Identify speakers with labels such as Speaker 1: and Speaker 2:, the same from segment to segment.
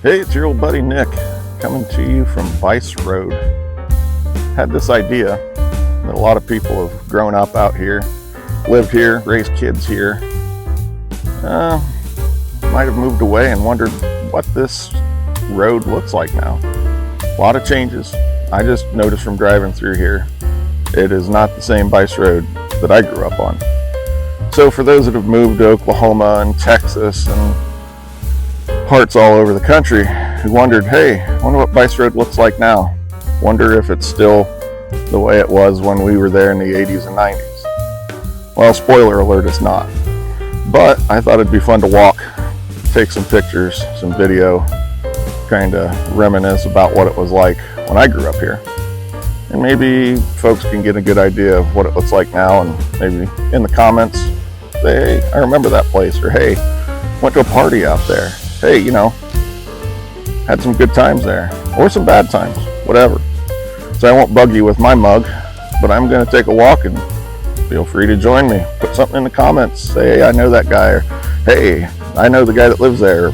Speaker 1: Hey, it's your old buddy Nick, coming to you from Bice Road. Had this idea that a lot of people have grown up out here, lived here, raised kids here, might have moved away and wondered what this road looks like now. A lot of changes. I just noticed from driving through here, it is not the same Bice Road that I grew up on. So for those that have moved to Oklahoma and Texas and parts all over the country who wondered, hey, I wonder what Bice Road looks like now. Wonder if it's still the way it was when we were there in the 80s and 90s. Well, spoiler alert, it's not. But I thought it'd be fun to walk, take some pictures, some video, kind of reminisce about what it was like when I grew up here. And maybe folks can get a good idea of what it looks like now, and maybe in the comments say, hey, I remember that place, or hey, went to a party out there. Hey, you know, had some good times there, or some bad times, whatever. So I won't bug you with my mug, but I'm going to take a walk, and feel free to join me. Put something in the comments. Say, hey, I know that guy, or hey, I know the guy that lives there, or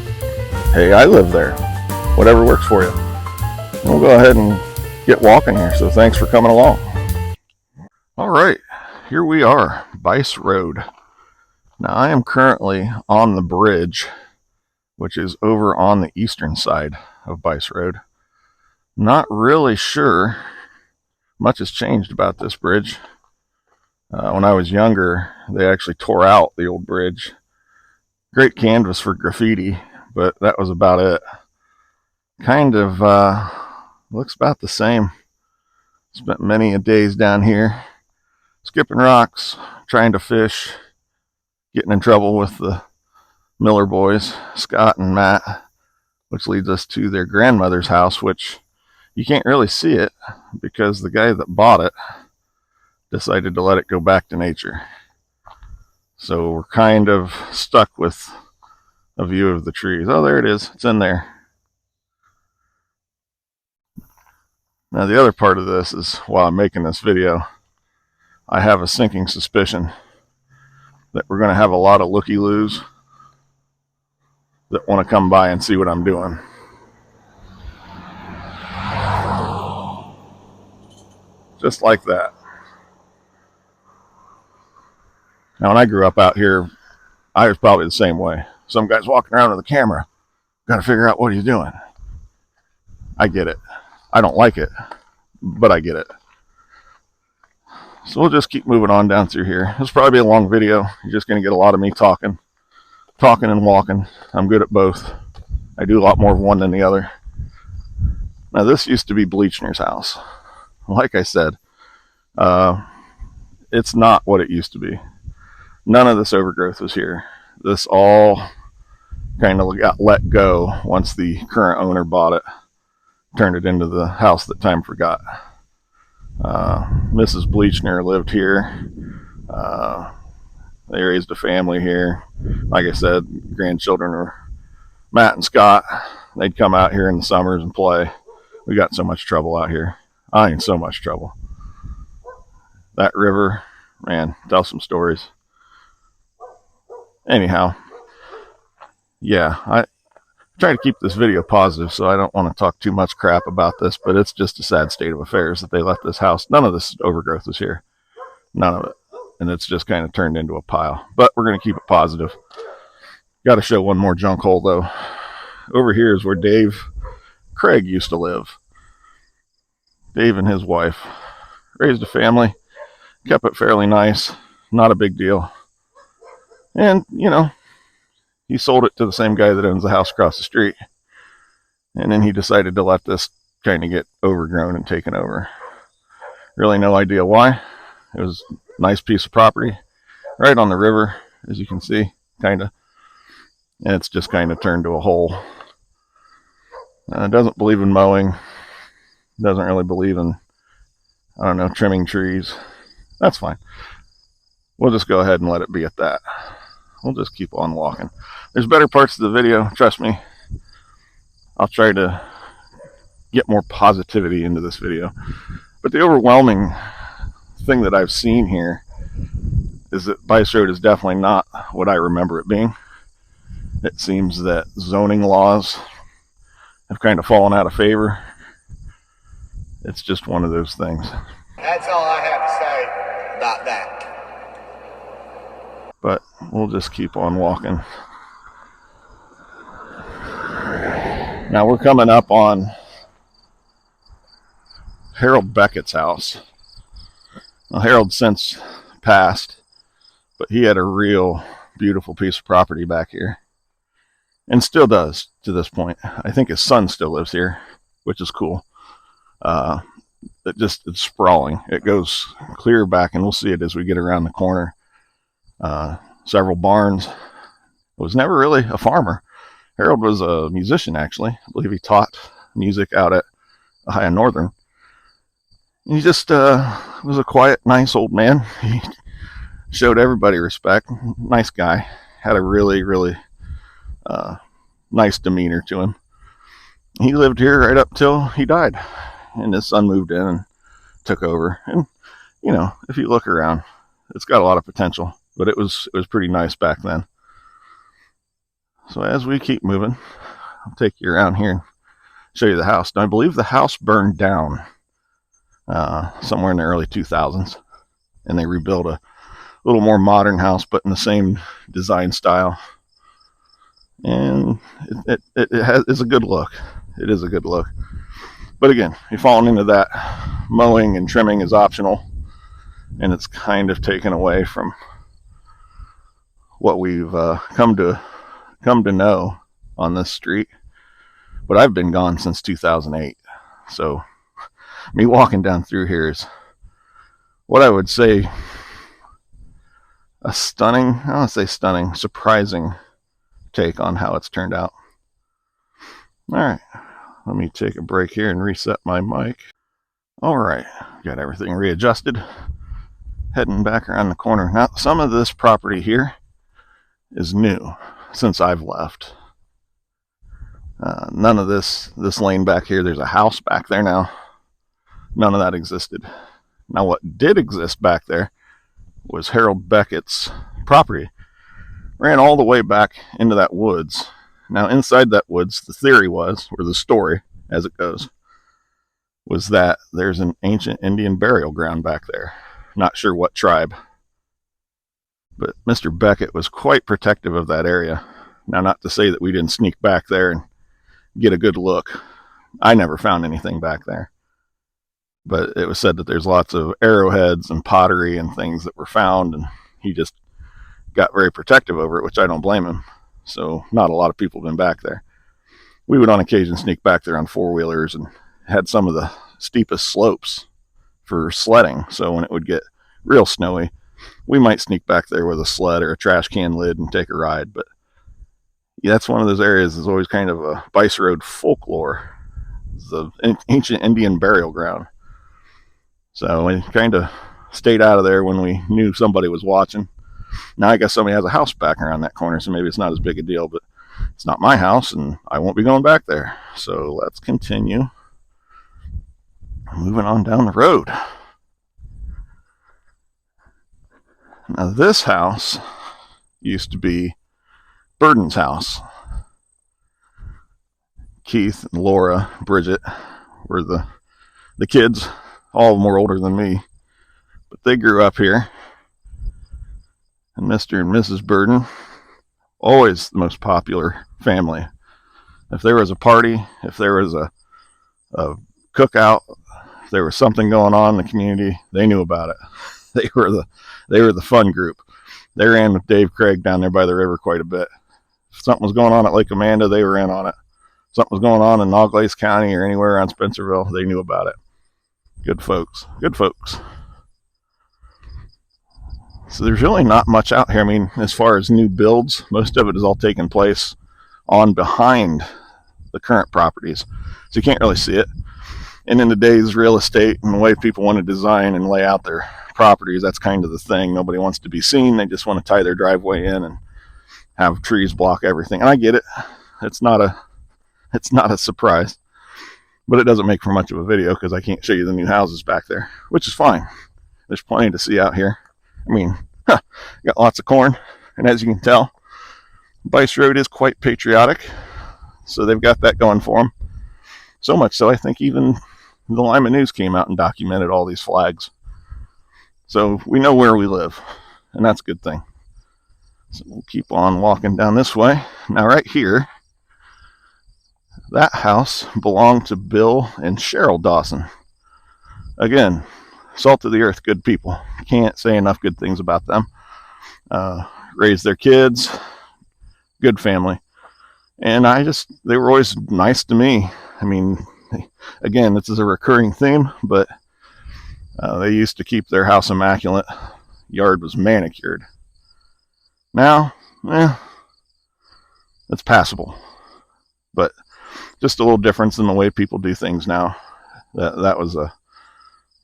Speaker 1: hey, I live there. Whatever works for you. And we'll go ahead and get walking here, so thanks for coming along. All right, here we are, Bice Road. Now I am currently on the bridge, which is over on the eastern side of Bice Road. Not really sure much has changed about this bridge. When I was younger, they actually tore out the old bridge. Great canvas for graffiti, but that was about it. Kind of looks about the same. Spent many a days down here, skipping rocks, trying to fish, getting in trouble with the Miller boys, Scott and Matt, which leads us to their grandmother's house, which you can't really see it because the guy that bought it decided to let it go back to nature. So we're kind of stuck with a view of the trees. Oh, there it is. It's in there. Now the other part of this is, while I'm making this video, I have a sinking suspicion that we're going to have a lot of looky-loos that want to come by and see what I'm doing. Just like that. Now when I grew up out here, I was probably the same way. Some guy's walking around with a camera. Got to figure out what he's doing. I get it. I don't like it, but I get it. So we'll just keep moving on down through here. This will probably be a long video. You're just going to get a lot of me talking and walking. I'm good at both. I do a lot more of one than the other. Now this used to be Bleachers House. Like I said, it's not what it used to be. None of this overgrowth was here. This all kind of got let go once the current owner bought it, turned it into the house that time forgot. Mrs. Bleachner lived here. They raised a family here. Like I said, grandchildren were Matt and Scott. They'd come out here in the summers and play. We got so much trouble out here. I mean, so much trouble. That river, man, tell some stories. Anyhow, yeah, I try to keep this video positive, so I don't want to talk too much crap about this, but it's just a sad state of affairs that they left this house. None of this overgrowth is here. None of it. And it's just kind of turned into a pile. But we're going to keep it positive. Got to show one more junk hole, though. Over here is where Dave Craig used to live. Dave and his wife raised a family, kept it fairly nice, not a big deal. And, you know, he sold it to the same guy that owns the house across the street. And then he decided to let this kind of get overgrown and taken over. Really no idea why. It was a nice piece of property right on the river, as you can see, kind of. And it's just kind of turned to a hole. Doesn't believe in mowing. Doesn't really believe in, I don't know, trimming trees. That's fine. We'll just go ahead and let it be at that. We'll just keep on walking. There's better parts of the video, trust me. I'll try to get more positivity into this video. But the overwhelming thing that I've seen here is that Bice Road is definitely not what I remember it being. It seems that zoning laws have kind of fallen out of favor. It's just one of those things.
Speaker 2: That's all I have to say about that.
Speaker 1: But we'll just keep on walking. Now we're coming up on Harold Beckett's house. Now Harold since passed, but he had a real beautiful piece of property back here, and still does to this point. I think his son still lives here, which is cool. It's sprawling. It goes clear back, and we'll see it as we get around the corner. Several barns. Was never really a farmer. Harold was a musician, actually. I believe he taught music out at Ohio Northern. He just was a quiet, nice old man. He showed everybody respect. Nice guy. Had a really, really nice demeanor to him. He lived here right up till he died. And his son moved in and took over. And, you know, if you look around, it's got a lot of potential. But it was pretty nice back then. So as we keep moving, I'll take you around here and show you the house. Now, I believe the house burned down somewhere in the early 2000s. And they rebuilt a little more modern house, but in the same design style. And it's a good look. It is a good look. But again, you're falling into that. Mowing and trimming is optional. And it's kind of taken away from what we've come to know on this street. But I've been gone since 2008. So me walking down through here is what I would say a stunning, I don't say stunning, surprising take on how it's turned out. All right, let me take a break here and reset my mic. All right, got everything readjusted. Heading back around the corner. Now, some of this property here is new since I've left. None of this lane back here, there's a house back there now. None of that existed. Now, what did exist back there was Harold Beckett's property. Ran all the way back into that woods. Now, inside that woods, the theory was, or the story as it goes, was that there's an ancient Indian burial ground back there. Not sure what tribe. But Mr. Beckett was quite protective of that area. Now, not to say that we didn't sneak back there and get a good look. I never found anything back there. But it was said that there's lots of arrowheads and pottery and things that were found, and he just got very protective over it, which I don't blame him. So not a lot of people have been back there. We would on occasion sneak back there on four-wheelers and had some of the steepest slopes for sledding. So when it would get real snowy, we might sneak back there with a sled or a trash can lid and take a ride. But yeah, that's one of those areas that's always kind of a BICE Road folklore. It's the ancient Indian burial ground. So we kind of stayed out of there when we knew somebody was watching. Now I guess somebody has a house back around that corner, so maybe it's not as big a deal, but it's not my house, and I won't be going back there. So let's continue moving on down the road. Now this house used to be Burden's house. Keith and Laura, Bridget were the kids. All of them were older than me, but they grew up here. And Mr. and Mrs. Burden, always the most popular family. If there was a party, if there was a cookout, if there was something going on in the community, they knew about it. They were the fun group. They ran with Dave Craig down there by the river quite a bit. If something was going on at Lake Amanda, they were in on it. If something was going on in Nauglaize County or anywhere around Spencerville, they knew about it. Good folks. Good folks. So there's really not much out here. I mean, as far as new builds, most of it is all taking place on behind the current properties. So you can't really see it. And in today's real estate and the way people want to design and lay out their properties, that's kind of the thing. Nobody wants to be seen. They just want to tie their driveway in and have trees block everything. And I get it. It's not a surprise. But it doesn't make for much of a video because I can't show you the new houses back there, which is fine. There's plenty to see out here. I mean, got lots of corn. And as you can tell, BICE Road is quite patriotic. So they've got that going for them. So much so, I think even the Lima News came out and documented all these flags. So we know where we live, and that's a good thing. So we'll keep on walking down this way. Now right here, that house belonged to Bill and Cheryl Dawson. Again, salt of the earth, good people. Can't say enough good things about them. Raised their kids, good family. And they were always nice to me. I mean, again, this is a recurring theme, but they used to keep their house immaculate. Yard was manicured. Now, it's passable. But just a little difference in the way people do things now. That was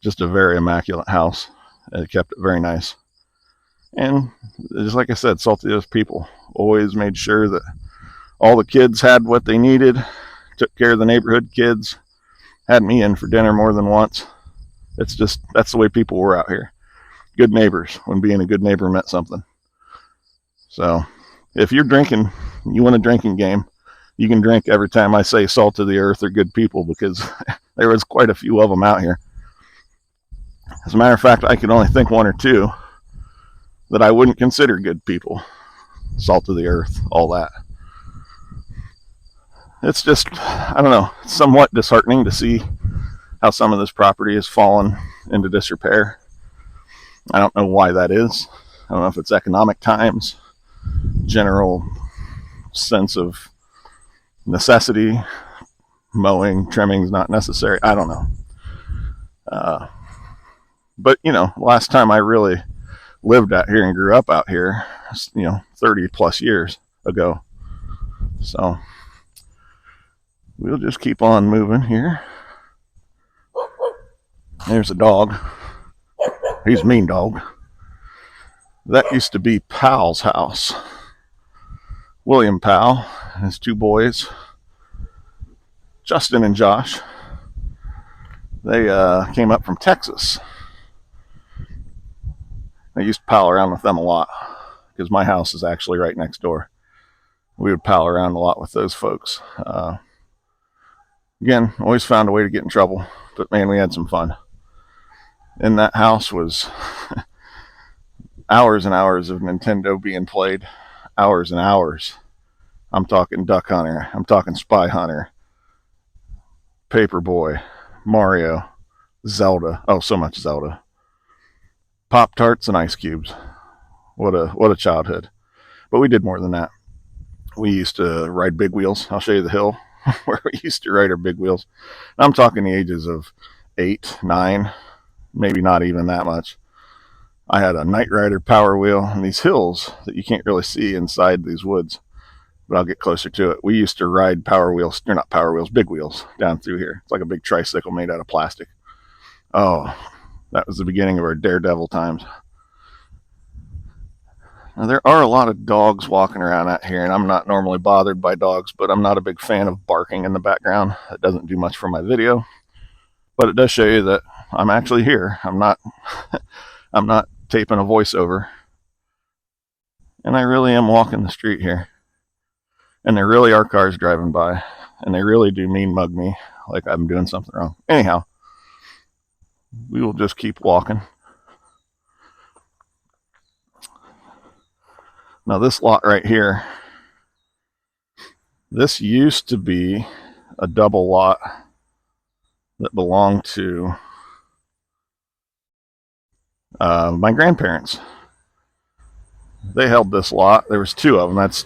Speaker 1: just a very immaculate house. It kept it very nice. And just like I said, salty those people. Always made sure that all the kids had what they needed, took care of the neighborhood kids, had me in for dinner more than once. That's the way people were out here. Good neighbors, when being a good neighbor meant something. So if you're drinking, you want a drinking game, you can drink every time I say salt of the earth or good people, because there was quite a few of them out here. As a matter of fact, I could only think one or two that I wouldn't consider good people. Salt of the earth, all that. It's just, I don't know, it's somewhat disheartening to see how some of this property has fallen into disrepair. I don't know why that is. I don't know if it's economic times, general sense of necessity, mowing, trimming is not necessary. I don't know. But, last time I really lived out here and grew up out here, 30 plus years ago. So we'll just keep on moving here. There's a dog. He's a mean dog. That used to be Powell's house. William Powell and his two boys, Justin and Josh. They came up from Texas. I used to pal around with them a lot because my house is actually right next door. We would pal around a lot with those folks. Again, always found a way to get in trouble, but man, we had some fun. In that house was hours and hours of Nintendo being played. Hours and hours. I'm talking Duck Hunter. I'm talking Spy Hunter. Paperboy. Mario. Zelda. Oh, so much Zelda. Pop-Tarts and ice cubes. What a childhood. But we did more than that. We used to ride big wheels. I'll show you the hill where we used to ride our big wheels. I'm talking the ages of 8, 9, maybe not even that much. I had a Knight Rider Power Wheel and these hills that you can't really see inside these woods, but I'll get closer to it. We used to ride power wheels, or not power wheels, big wheels down through here. It's like a big tricycle made out of plastic. Oh, that was the beginning of our daredevil times. Now, there are a lot of dogs walking around out here, and I'm not normally bothered by dogs, but I'm not a big fan of barking in the background. It doesn't do much for my video, but it does show you that I'm actually here. I'm not taping a voiceover. And I really am walking the street here. And there really are cars driving by, and they really do mean mug me like I'm doing something wrong. Anyhow, we will just keep walking. Now this lot right here, this used to be a double lot that belonged to my grandparents. They held this lot. There was two of them. That's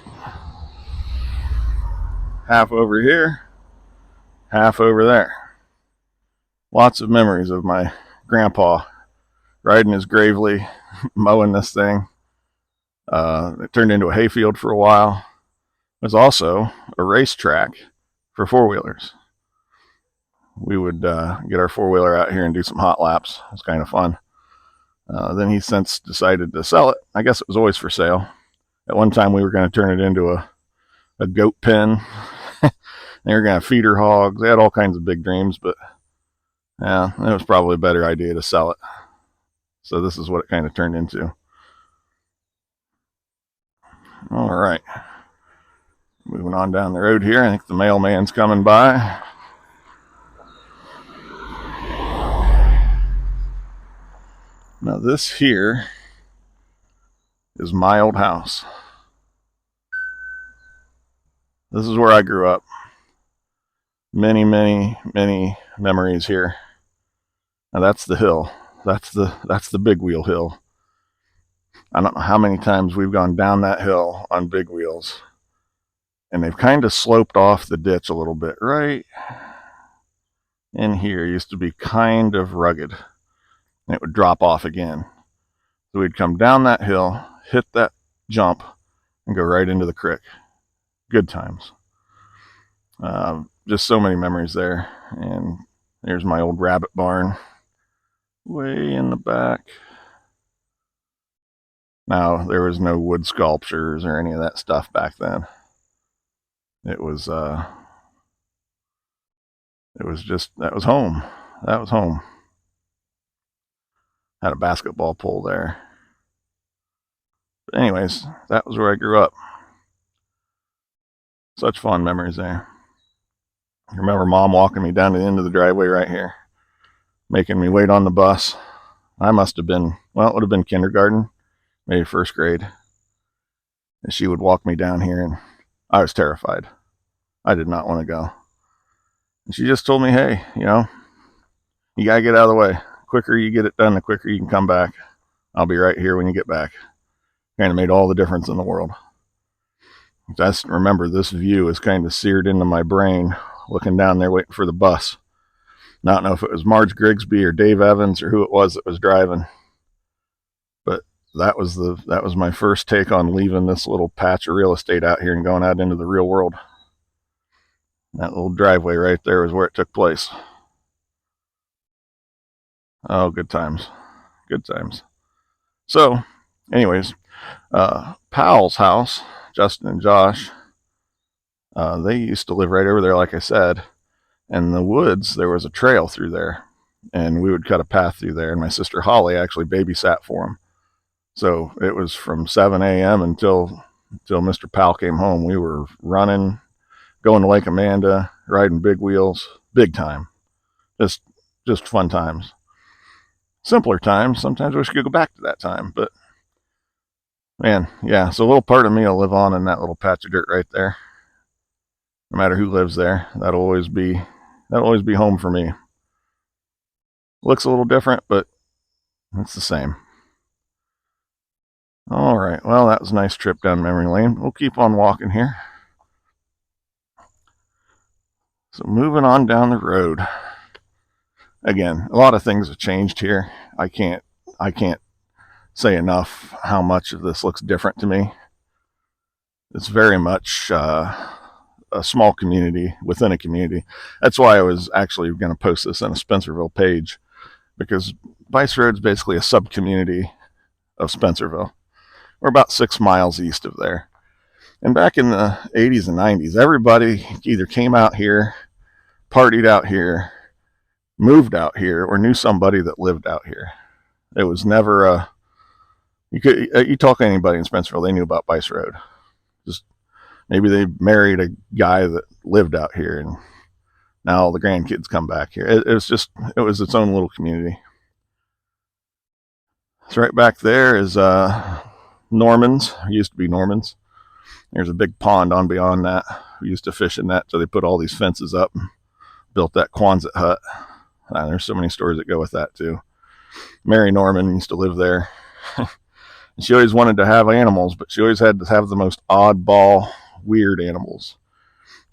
Speaker 1: half over here, half over there. Lots of memories of my grandpa riding his Gravely, mowing this thing. It turned into a hayfield for a while. It was also a racetrack for four-wheelers. We would get our four-wheeler out here and do some hot laps. It was kind of fun. Then he since decided to sell it. I guess it was always for sale. At one time we were going to turn it into a goat pen. They were going to feed her hogs. They had all kinds of big dreams, but yeah, it was probably a better idea to sell it. So this is what it kind of turned into. All right. Moving on down the road here. I think the mailman's coming by. Now this here is my old house. This is where I grew up. Many, many, many memories here. Now that's the hill. That's the big wheel hill. I don't know how many times we've gone down that hill on big wheels. And they've kind of sloped off the ditch a little bit. Right in here used to be kind of rugged. And it would drop off again. So we'd come down that hill, hit that jump, and go right into the creek. Good times. Just so many memories there. And there's my old rabbit barn way in the back. Now, there was no wood sculptures or any of that stuff back then. It was just, that was home. That was home. Had a basketball pole there. But anyways, that was where I grew up. Such fond memories there. I remember Mom walking me down to the end of the driveway right here, making me wait on the bus. I must have been, well, it would have been kindergarten, maybe first grade. And she would walk me down here, and I was terrified. I did not want to go. And she just told me, hey, you got to get out of the way. The quicker you get it done, the quicker you can come back. I'll be right here when you get back. Kind of made all the difference in the world. I just remember this view is kind of seared into my brain, looking down there waiting for the bus. I don't know if it was Marge Grigsby or Dave Evans or who it was that was driving, but that was my first take on leaving this little patch of real estate out here and going out into the real world. That little driveway right there was where it took place. Oh, good times. Good times. So, anyways, Powell's house, Justin and Josh, they used to live right over there, like I said. And in the woods, there was a trail through there. And we would cut a path through there. And my sister Holly actually babysat for them. So it was from 7 a.m. until Mr. Powell came home. We were running, going to Lake Amanda, riding big wheels, big time. Just fun times. Simpler times. Sometimes I wish we could go back to that time. But, man, yeah. So a little part of me will live on in that little patch of dirt right there. No matter who lives there, that'll always be home for me. Looks a little different, but it's the same. All right, well, that was a nice trip down memory lane. We'll keep on walking here. So moving on down the road. Again, a lot of things have changed here. I can't say enough how much of this looks different to me. It's very much a small community within a community. That's why I was actually going to post this on a Spencerville page, because Bice Road is basically a sub-community of Spencerville. We're about 6 miles east of there. And back in the 80s and 90s, everybody either came out here, partied out here, moved out here, or knew somebody that lived out here. It was never you talk to anybody in Spencerville, they knew about Bice Road. Just maybe they married a guy that lived out here, and now all the grandkids come back here. It was its own little community. So right back there is Norman's. It used to be Norman's. There's a big pond on beyond that. We used to fish in that, so they put all these fences up and built that Quonset hut. There's so many stories that go with that too. Mary Norman used to live there. And she always wanted to have animals, but she always had to have the most oddball, weird animals.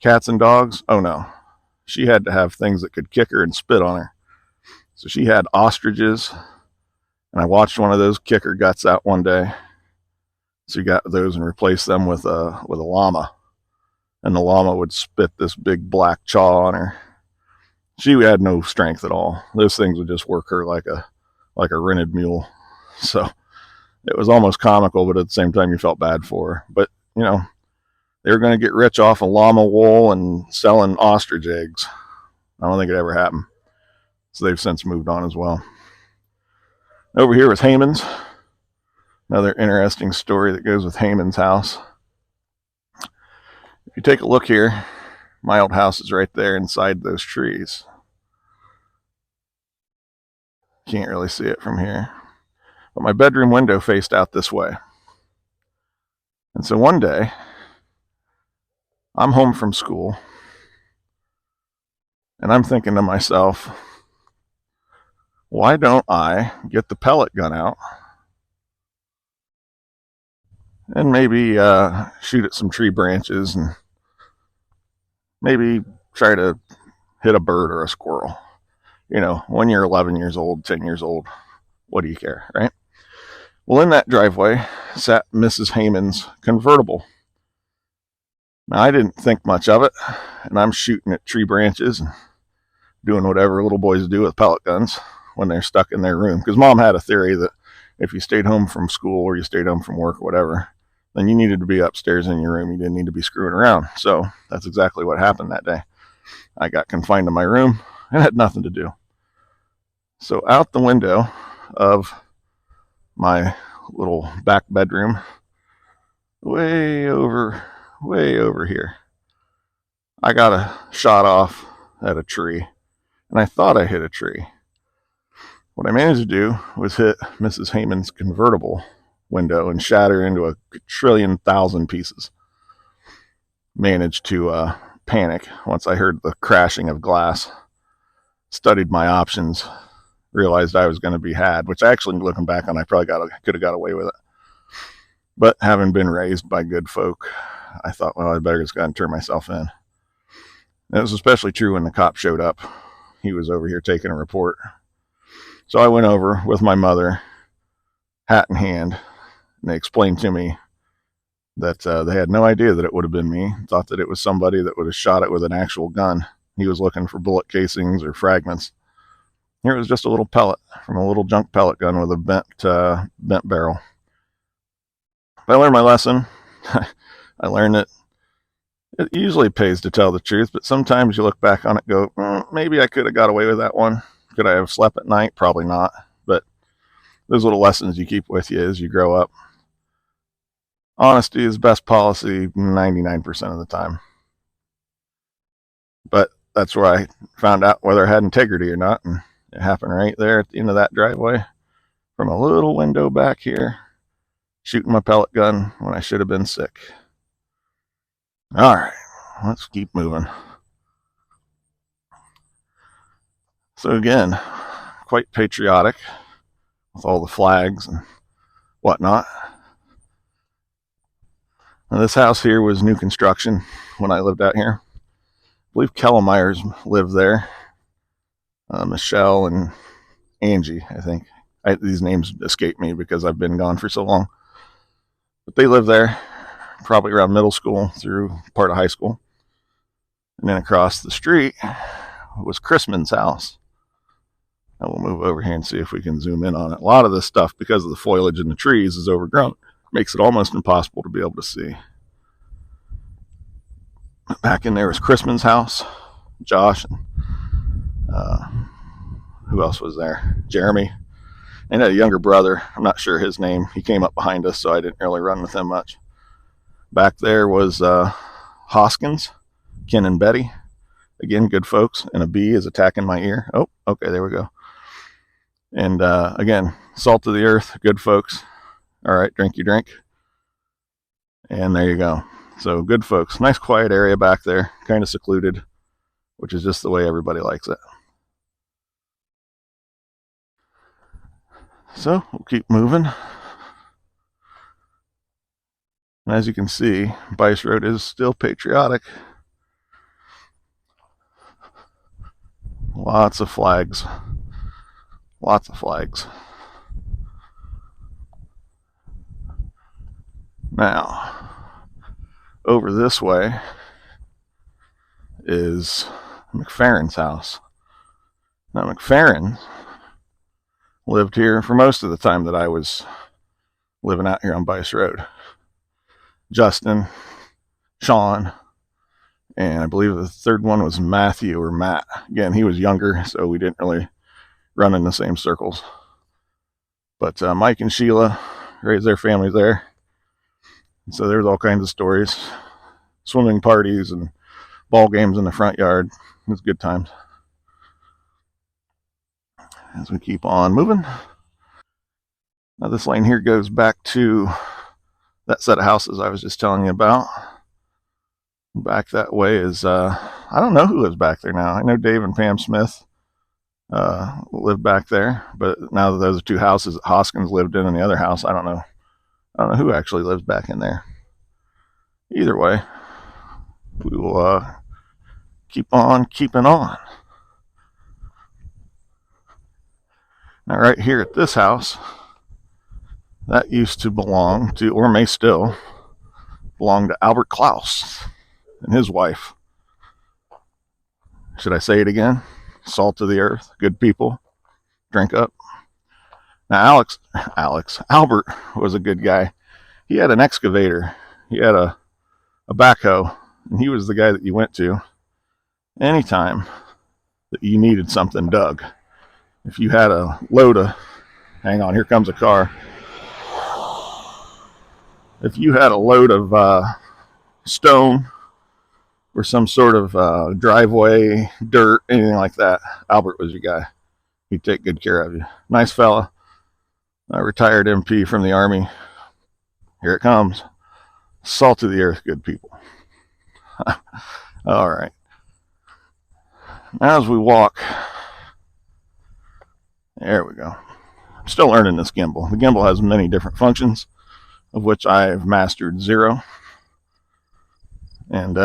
Speaker 1: Cats and dogs? Oh no. She had to have things that could kick her and spit on her. So she had ostriches, and I watched one of those kick her guts out one day. So you got those and replaced them with a llama. And the llama would spit this big black chaw on her. She had no strength at all. Those things would just work her like a rented mule. So it was almost comical, but at the same time you felt bad for her. But, they were going to get rich off of llama wool and selling ostrich eggs. I don't think it ever happened. So they've since moved on as well. Over here was Heyman's. Another interesting story that goes with Heyman's house. If you take a look here, my old house is right there inside those trees. Can't really see it from here. but my bedroom window faced out this way. And so one day, I'm home from school, and I'm thinking to myself, why don't I get the pellet gun out and maybe shoot at some tree branches and maybe try to hit a bird or a squirrel? You know, when you're 11 years old, 10 years old, what do you care, right? Well, in that driveway sat Mrs. Heyman's convertible. Now, I didn't think much of it, and I'm shooting at tree branches and doing whatever little boys do with pellet guns when they're stuck in their room. Because Mom had a theory that if you stayed home from school or you stayed home from work or whatever, then you needed to be upstairs in your room. You didn't need to be screwing around. So that's exactly what happened that day. I got confined to my room and had nothing to do. So out the window of my little back bedroom, way over here, I got a shot off at a tree, and I thought I hit a tree. What I managed to do was hit Mrs. Heyman's convertible window and shatter into a trillion thousand pieces. Managed to panic once I heard the crashing of glass. Studied my options, realized I was going to be had, which actually, looking back on, I probably could have got away with it. But having been raised by good folk, I thought, well, I better just go and turn myself in. And it was especially true when the cop showed up. He was over here taking a report. So I went over with my mother, hat in hand, and they explained to me that they had no idea that it would have been me. Thought that it was somebody that would have shot it with an actual gun. He was looking for bullet casings or fragments. Here it was just a little pellet from a little junk pellet gun with a bent barrel. But I learned my lesson. I learned that it usually pays to tell the truth, but sometimes you look back on it and go, maybe I could have got away with that one. Could I have slept at night? Probably not. But those little lessons you keep with you as you grow up. Honesty is best policy 99% of the time. But that's where I found out whether I had integrity or not, and it happened right there at the end of that driveway from a little window back here, shooting my pellet gun when I should have been sick. All right, let's keep moving. So again, quite patriotic with all the flags and whatnot. Now, this house here was new construction when I lived out here. I believe Kellemeyers lived there. Michelle and Angie, I think. These names escape me because I've been gone for so long. But they lived there probably around middle school through part of high school. And then across the street was Chrisman's house. And we'll move over here and see if we can zoom in on it. A lot of this stuff, because of the foliage in the trees, is overgrown. Makes it almost impossible to be able to see. Back in there was Chrisman's house. Josh and who else was there? Jeremy. And a younger brother. I'm not sure his name. He came up behind us, so I didn't really run with him much. Back there was Hoskins, Ken and Betty. Again, good folks. And a bee is attacking my ear. Oh, okay, there we go. And again, salt of the earth, good folks. All right, drink your drink. And there you go. So good folks. Nice quiet area back there, kind of secluded, which is just the way everybody likes it. So we'll keep moving. And as you can see, Bice Road is still patriotic. Lots of flags. Lots of flags. Now, over this way is McFerrin's house. Now, McFerrin lived here for most of the time that I was living out here on Bice Road. Justin, Sean, and I believe the third one was Matthew or Matt. Again, he was younger, so we didn't really run in the same circles. But Mike and Sheila raised their families there. So there's all kinds of stories. Swimming parties and ball games in the front yard. It was good times. As we keep on moving. Now this lane here goes back to that set of houses I was just telling you about. Back that way is, I don't know who lives back there now. I know Dave and Pam Smith live back there, but now that those are two houses that Hoskins lived in and the other house, I don't know who actually lives back in there. Either way, we will keep on keeping on. Now right here at this house, that used to belong to, or may still belong to, Albert Klaus and his wife. Should I say it again? Salt of the earth, good people, drink up. Now Albert was a good guy. He had an excavator. He had a backhoe, and he was the guy that you went to anytime that you needed something dug. If you had a load of, hang on, here comes a car. If you had a load of stone or some sort of driveway, dirt, anything like that, Albert was your guy. He'd take good care of you. Nice fella. A retired MP from the Army. Here it comes. Salt of the earth, good people. All right. Now as we walk, there we go. I'm still learning this gimbal. The gimbal has many different functions, of which I've mastered 0. And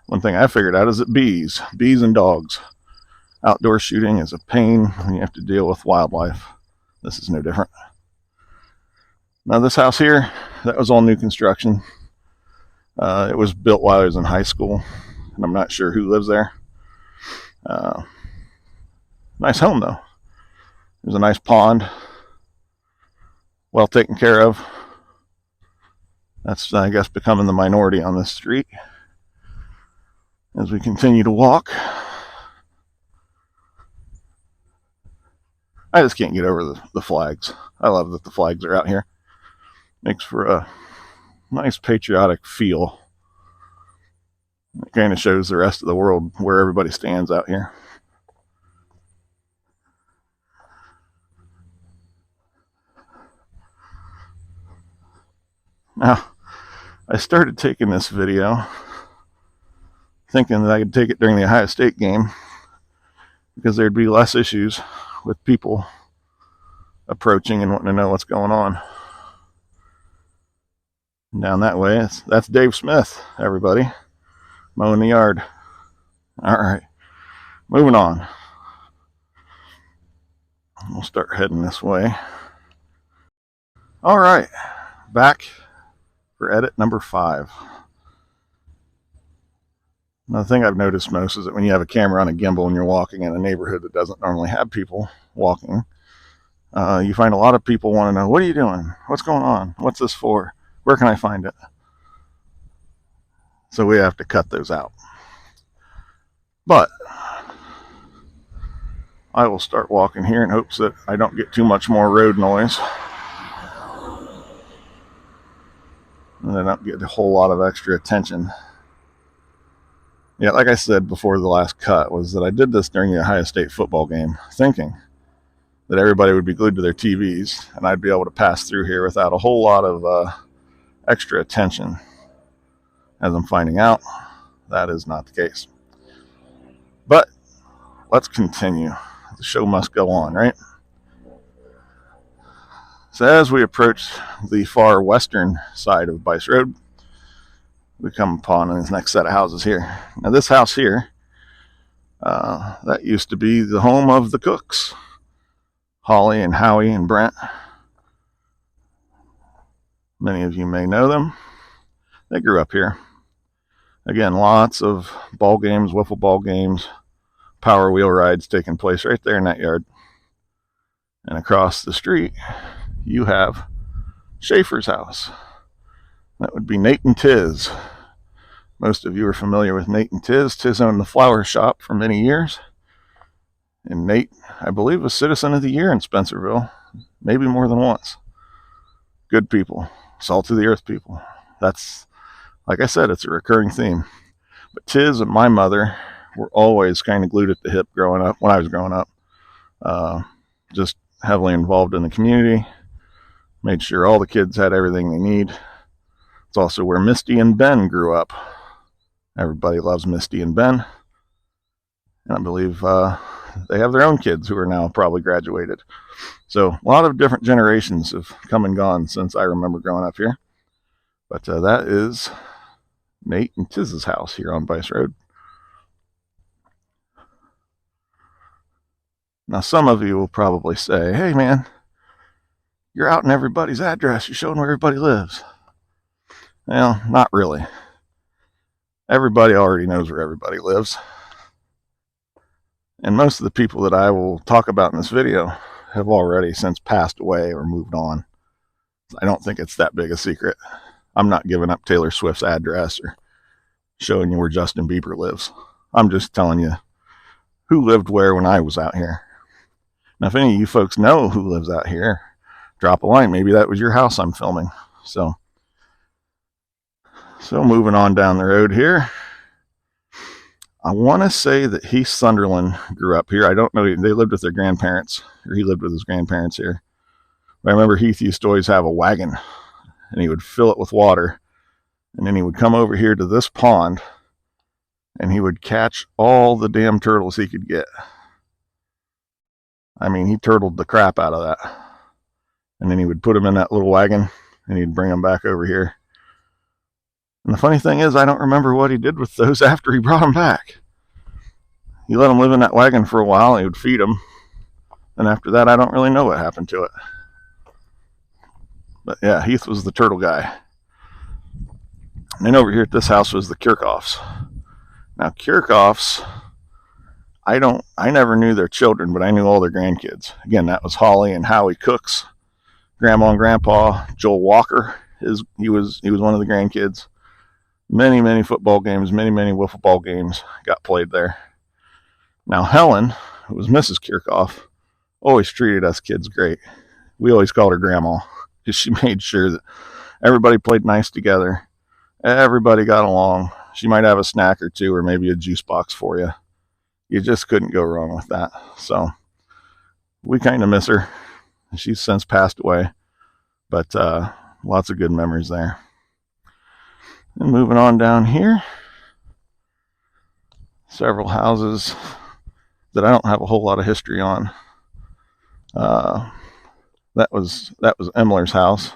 Speaker 1: one thing I figured out is that bees and dogs. Outdoor shooting is a pain when you have to deal with wildlife. This is no different. Now this house here, that was all new construction. It was built while I was in high school, and I'm not sure who lives there. Nice home though. There's a nice pond, well taken care of. That's, I guess, becoming the minority on this street. As we continue to walk, I just can't get over the flags. I love that the flags are out here. Makes for a nice patriotic feel. It kind of shows the rest of the world where everybody stands out here. Now, I started taking this video thinking that I could take it during the Ohio State game because there'd be less issues with people approaching and wanting to know what's going on. Down that way, that's Dave Smith, everybody, mowing the yard. All right, moving on. We'll start heading this way. All right, back for edit number 5. Another thing I've noticed most is that when you have a camera on a gimbal and you're walking in a neighborhood that doesn't normally have people walking, you find a lot of people want to know, what are you doing? What's going on? What's this for? Where can I find it? So we have to cut those out. But I will start walking here in hopes that I don't get too much more road noise. And I don't get a whole lot of extra attention. Yeah, like I said before the last cut, was that I did this during the Ohio State football game, thinking that everybody would be glued to their TVs and I'd be able to pass through here without a whole lot of extra attention. As I'm finding out, that is not the case. But let's continue. The show must go on, right? So as we approach the far western side of Bice Road, we come upon this next set of houses here. Now this house here, that used to be the home of the Cooks, Holly and Howie and Brent. Many of you may know them. They grew up here. Again, lots of ball games, wiffle ball games, power wheel rides taking place right there in that yard. And across the street, you have Schaefer's house. That would be Nate and Tiz. Most of you are familiar with Nate and Tiz. Tiz owned the flower shop for many years. And Nate, I believe, was Citizen of the Year in Spencerville, maybe more than once. Good people, salt of the earth people. That's, like I said, it's a recurring theme. But Tiz and my mother were always kind of glued at the hip growing up, when I was growing up. Just heavily involved in the community, made sure all the kids had everything they need. It's also where Misty and Ben grew up. Everybody loves Misty and Ben. And I believe they have their own kids who are now probably graduated. So a lot of different generations have come and gone since I remember growing up here. But that is Nate and Tiz's house here on Bice Road. Now, some of you will probably say, hey, man, you're out in everybody's address. You're showing where everybody lives. Well, not really. Everybody already knows where everybody lives. And most of the people that I will talk about in this video have already since passed away or moved on. I don't think it's that big a secret. I'm not giving up Taylor Swift's address or showing you where Justin Bieber lives. I'm just telling you who lived where when I was out here. Now, if any of you folks know who lives out here, drop a line. Maybe that was your house I'm filming. So moving on down the road here. I want to say that Heath Sunderland grew up here. I don't know. They lived with their grandparents, or he lived with his grandparents here. But I remember Heath used to always have a wagon, and he would fill it with water. And then he would come over here to this pond, and he would catch all the damn turtles he could get. I mean, he turtled the crap out of that. And then he would put them in that little wagon, and he'd bring them back over here. And the funny thing is, I don't remember what he did with those after he brought them back. He let them live in that wagon for a while, and he would feed them. And after that, I don't really know what happened to it. But yeah, Heath was the turtle guy. And then over here at this house was the Kirchhoffs. Now, Kirchhoffs, I never knew their children, but I knew all their grandkids. Again, that was Holly and Howie Cooks, Grandma and Grandpa. Joel Walker, he was one of the grandkids. Many football games, many wiffle ball games got played there. Now, Helen, who was Mrs. Kirchhoff, always treated us kids great. We always called her Grandma, because she made sure that everybody played nice together. Everybody got along. She might have a snack or two, or maybe a juice box for you. You just couldn't go wrong with that. So we kind of miss her. She's since passed away, but lots of good memories there. And moving on down here, several houses that I don't have a whole lot of history on. That was Emler's house.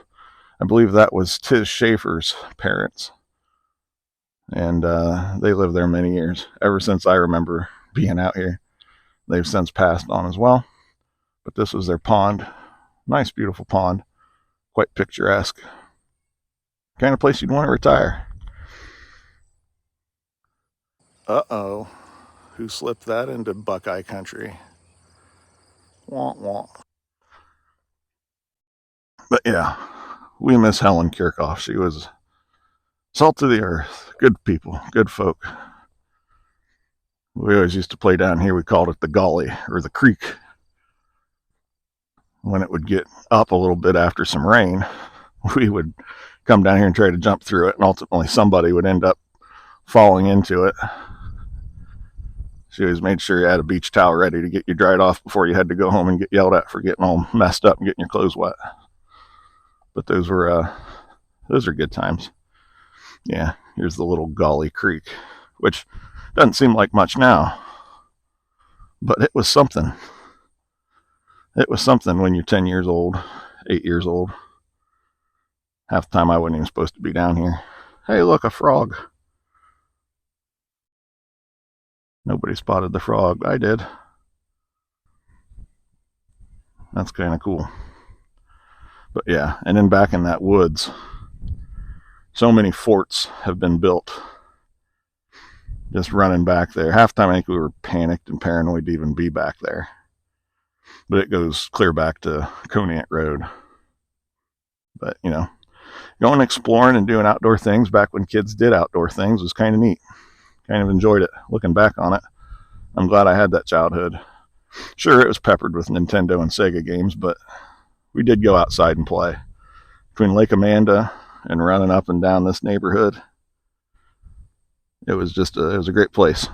Speaker 1: I believe that was Tiz Schaefer's parents. And they lived there many years, ever since I remember being out here. They've since passed on as well. But this was their pond. Nice, beautiful pond. Quite picturesque. Kind of place you'd want to retire. Uh-oh. Who slipped that into Buckeye country? Wah, wah. But yeah, we miss Helen Kirchhoff. She was salt of the earth. Good people, good folk. We always used to play down here. We called it the gully, or the creek. When it would get up a little bit after some rain, we would come down here and try to jump through it, and ultimately somebody would end up falling into it. She always made sure you had a beach towel ready to get you dried off before you had to go home and get yelled at for getting all messed up and getting your clothes wet. But those are good times. Yeah, here's the little Gully Creek, which doesn't seem like much now, but it was something. It was something when you're 10 years old, 8 years old. Half the time I wasn't even supposed to be down here. Hey, look, a frog. Nobody spotted the frog. I did. That's kind of cool. But yeah, and then back in that woods, so many forts have been built. Just running back there. Half the time I think we were panicked and paranoid to even be back there. But it goes clear back to Conant Road. But, you know, going exploring and doing outdoor things back when kids did outdoor things was kind of neat. Kind of enjoyed it. Looking back on it, I'm glad I had that childhood. Sure, it was peppered with Nintendo and Sega games, but we did go outside and play. Between Lake Amanda and running up and down this neighborhood, it was a great place.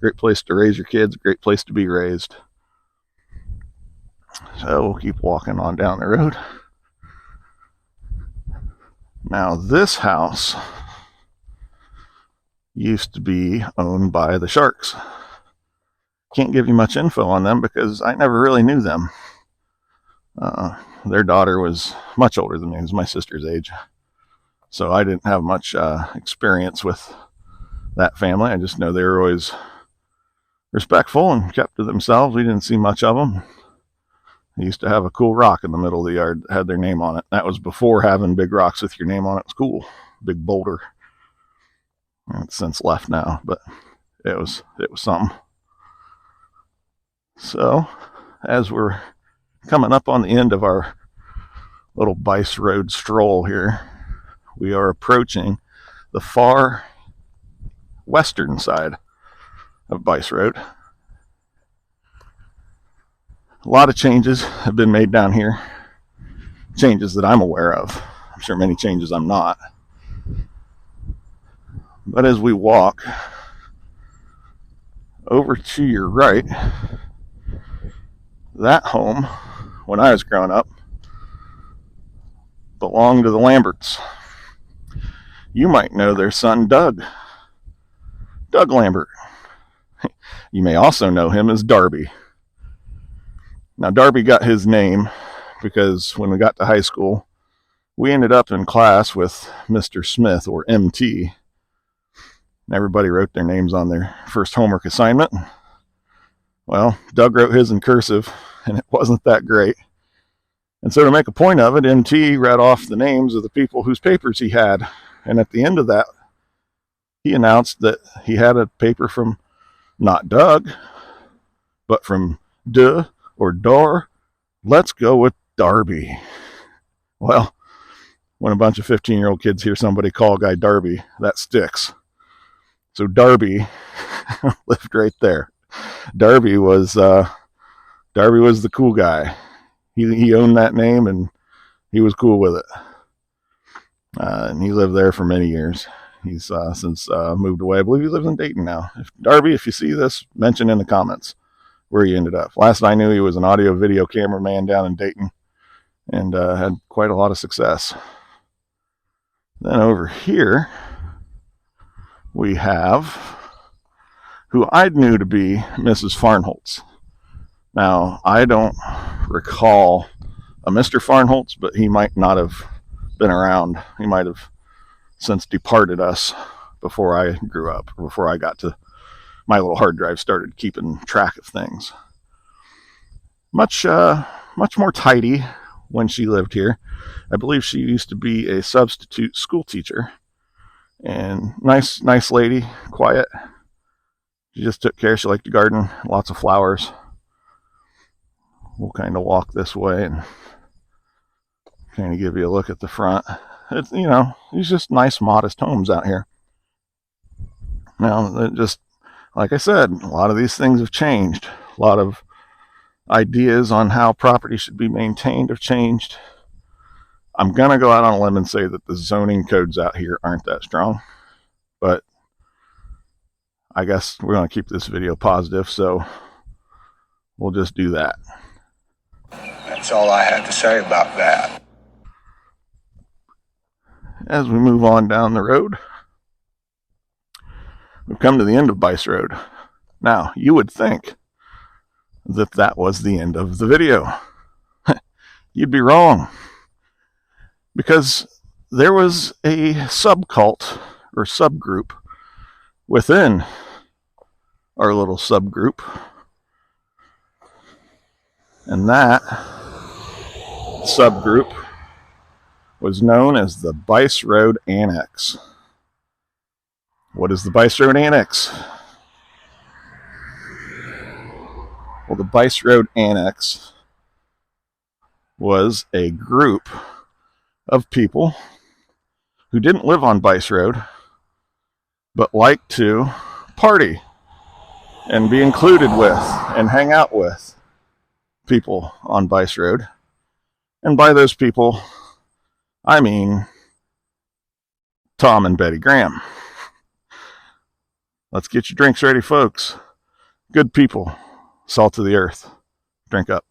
Speaker 1: Great place to raise your kids, great place to be raised. So we'll keep walking on down the road. Now this house used to be owned by the Sharks. Can't give you much info on them because I never really knew them. Their daughter was much older than me. It was my sister's age. So I didn't have much experience with that family. I just know they were always respectful and kept to themselves. We didn't see much of them. They used to have a cool rock in the middle of the yard that had their name on it. That was before having big rocks with your name on it was cool. Big boulder. It's since left now, but it was something. So as we're coming up on the end of our little Bice Road stroll here, we are approaching the far western side of Bice Road. A lot of changes have been made down here. Changes that I'm aware of. I'm sure many changes I'm not. But as we walk over to your right, that home, when I was growing up, belonged to the Lamberts. You might know their son, Doug Lambert. You may also know him as Darby. Now, Darby got his name because when we got to high school, we ended up in class with Mr. Smith, or MT. Everybody wrote their names on their first homework assignment. Well, Doug wrote his in cursive, and it wasn't that great. And so to make a point of it, MT read off the names of the people whose papers he had. And at the end of that, he announced that he had a paper from not Doug, but from Duh or Dar. Let's go with Darby. Well, when a bunch of 15-year-old kids hear somebody call a guy Darby, that sticks. So Darby lived right there. Darby was the cool guy. He owned that name and he was cool with it. And he lived there for many years. He's since moved away. I believe he lives in Dayton now. Darby, if you see this, mention in the comments where he ended up. Last I knew, he was an audio video cameraman down in Dayton and had quite a lot of success. Then over here, we have who I knew to be Mrs. Farnholtz. Now, I don't recall a Mr. Farnholtz, but he might not have been around. He might have since departed us before I grew up, or before I got to my little hard drive started keeping track of things. Much more tidy when she lived here. I believe she used to be a substitute school teacher. And nice lady, quiet. She just took care. She liked to garden, lots of flowers. We'll kind of walk this way and kind of give you a look at the front. It's, these just nice, modest homes out here. Now, just like I said, a lot of these things have changed. A lot of ideas on how property should be maintained have changed. I'm going to go out on a limb and say that the zoning codes out here aren't that strong, but I guess we're going to keep this video positive, so we'll just do that.
Speaker 2: That's all I have to say about that.
Speaker 1: As we move on down the road, we've come to the end of Bice Road. Now, you would think that that was the end of the video. You'd be wrong. Because there was a subcult or subgroup within our little subgroup. And that subgroup was known as the BICE Rd Annex. What is the BICE Rd Annex? Well, the BICE Rd Annex was a group of people who didn't live on Bice Road, but liked to party and be included with and hang out with people on Bice Road. And by those people, I mean Tom and Betty Graham. Let's get your drinks ready, folks. Good people, salt of the earth. Drink up.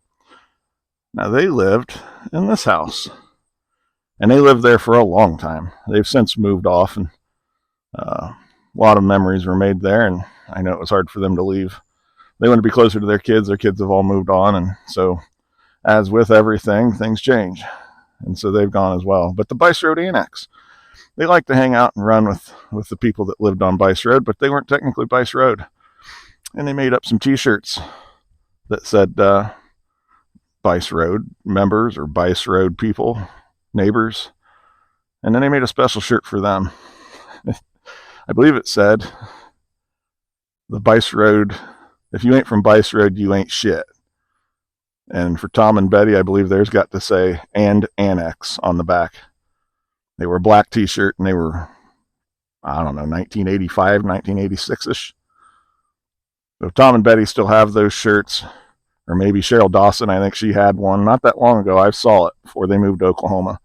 Speaker 1: Now they lived in this house, and they lived there for a long time. They've since moved off, and a lot of memories were made there, and I know it was hard for them to leave. They want to be closer to their kids. Their kids have all moved on, and so as with everything, things change, and so they've gone as well. But the BICE Rd Annex, they like to hang out and run with the people that lived on BICE Road, but they weren't technically BICE Road. And they made up some t-shirts that said BICE Road members or BICE Road people, neighbors. And then they made a special shirt for them. I believe it said, the BICE Road, if you ain't from BICE Road, you ain't shit. And for Tom and Betty, I believe theirs got to say, and Annex on the back. They were a black t-shirt, and they were, I don't know, 1985, 1986-ish. So Tom and Betty still have those shirts, or maybe Cheryl Dawson, I think she had one not that long ago. I saw it before they moved to Oklahoma.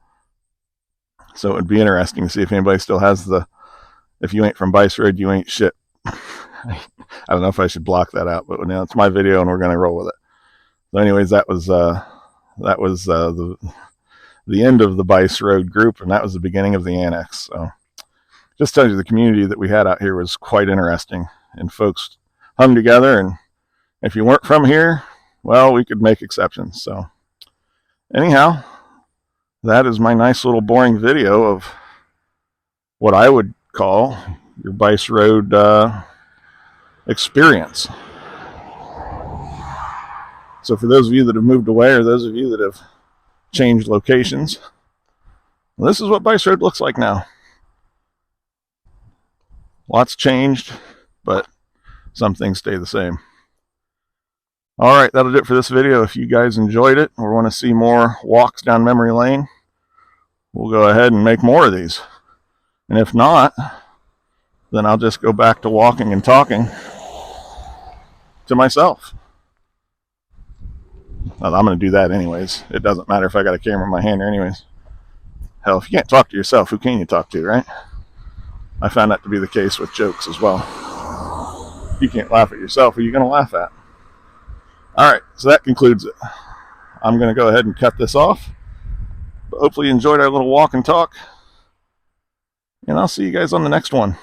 Speaker 1: So it would be interesting to see if anybody still has the, if you ain't from BICE Road, you ain't shit. I don't know if I should block that out, but it's my video and we're going to roll with it. So anyways, that was the end of the BICE Road group, and that was the beginning of the Annex. So just tells you the community that we had out here was quite interesting, and folks hung together, and if you weren't from here, well, we could make exceptions. So anyhow, that is my nice little boring video of what I would call your BICE Road experience. So for those of you that have moved away, or those of you that have changed locations, well, this is what BICE Road looks like now. Lots changed, but some things stay the same. All right, that'll do it for this video. If you guys enjoyed it or want to see more walks down memory lane, we'll go ahead and make more of these. And if not, then I'll just go back to walking and talking to myself. Well, I'm going to do that anyways. It doesn't matter if I got a camera in my hand or anyways. Hell, if you can't talk to yourself, who can you talk to, right? I found that to be the case with jokes as well. If you can't laugh at yourself, who are you going to laugh at? All right, so that concludes it. I'm going to go ahead and cut this off. But hopefully you enjoyed our little walk and talk. And I'll see you guys on the next one.